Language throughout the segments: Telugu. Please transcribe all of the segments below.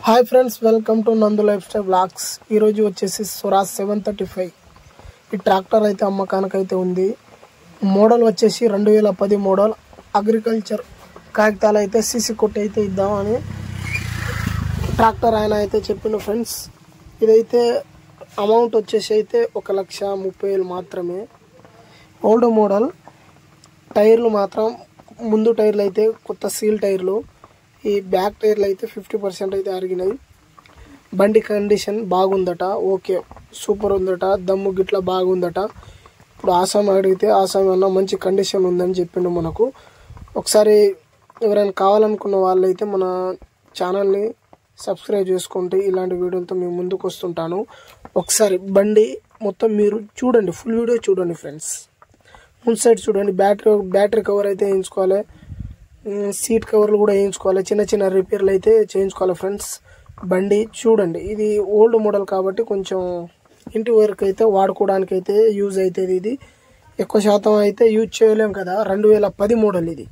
హాయ్ ఫ్రెండ్స్, వెల్కమ్ టు నందు లైఫ్ స్టైల్ బ్లాగ్స్. ఈరోజు వచ్చేసి స్వరాజ్ 735 ఈ ట్రాక్టర్ అయితే అమ్మకానికి అయితే ఉంది. మోడల్ వచ్చేసి 2010 మోడల్. అగ్రికల్చర్ కాగితాలు అయితే సీసీ కొట్టి అయితే ఇద్దామని ట్రాక్టర్ ఆయన అయితే చెప్పిండు ఫ్రెండ్స్. ఇదైతే అమౌంట్ వచ్చేసి అయితే 1,30,000 మాత్రమే. Old model. టైర్లు మాత్రం ముందు టైర్లు అయితే కొత్త సీల్ టైర్లు, ఈ బ్యాక్ టైర్లు అయితే 50% అయితే అరిగినాయి. బండి కండిషన్ బాగుందట, ఓకే సూపర్ ఉందట, దమ్ము గిట్లా బాగుందట. ఇప్పుడు ఆసామి అడిగితే ఆసామి అన్న మంచి కండిషన్ ఉందని చెప్పిండు మనకు. ఒకసారి ఎవరైనా కావాలనుకున్న వాళ్ళైతే మన ఛానల్ని సబ్స్క్రైబ్ చేసుకుంటే ఇలాంటి వీడియోలతో మేము ముందుకు వస్తుంటాను. ఒకసారి బండి మొత్తం మీరు చూడండి, ఫుల్ వీడియో చూడండి ఫ్రెండ్స్. ముందు సైడ్ చూడండి, బ్యాటరీ కవర్ అయితే వేయించుకోవాలి, సీట్ కవర్లు కూడా వేయించుకోవాలి, చిన్న చిన్న రిపేర్లు అయితే చేయించుకోవాలి ఫ్రెండ్స్. బండి చూడండి, ఇది ఓల్డ్ మోడల్ కాబట్టి కొంచెం ఇంటి వరకు అయితే వాడుకోవడానికి అయితే యూజ్ అవుతుంది. ఇది ఎక్కువ శాతం అయితే యూజ్ చేయలేం కదా, 2010 మోడల్ ఇది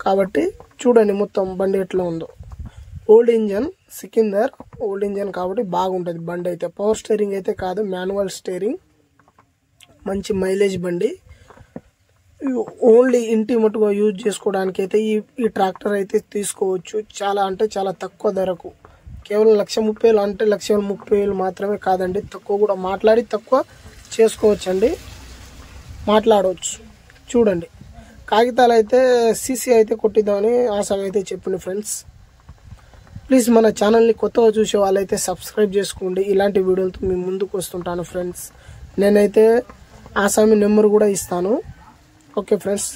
కాబట్టి చూడండి మొత్తం బండి ఎట్లా ఉందో. Old engine, Sikandar old engine కాబట్టి బాగుంటుంది బండి అయితే. పవర్ స్టీరింగ్ అయితే కాదు, మాన్యువల్ స్టీరింగ్. మంచి మైలేజ్ బండి. ఓన్లీ ఇంటి మటుగా యూజ్ చేసుకోవడానికి అయితే ఈ ట్రాక్టర్ అయితే తీసుకోవచ్చు. చాలా అంటే చాలా తక్కువ ధరకు, కేవలం 1,30,000 అంటే 1,30,000 మాత్రమే కాదండి, తక్కువ కూడా మాట్లాడి తక్కువ చేసుకోవచ్చు అండి, మాట్లాడవచ్చు. చూడండి, కాగితాలు అయితే సీసీ అయితే కొట్టిద్దామని ఆసామి అయితే చెప్పింది ఫ్రెండ్స్. ప్లీజ్ మన ఛానల్ని కొత్తగా చూసే వాళ్ళైతే సబ్స్క్రైబ్ చేసుకోండి. ఇలాంటి వీడియోలతో మేము ముందుకు వస్తుంటాను ఫ్రెండ్స్. నేనైతే ఆసామి నెంబర్ కూడా ఇస్తాను. ఓకే ఫ్రెండ్స్,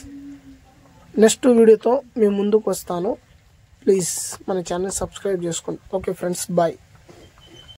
నెక్స్ట్ వీడియోతో మేము ముందుకు వస్తాను. ప్లీజ్ మన ఛానల్ సబ్స్క్రైబ్ చేసుకోండి. Okay friends, bye.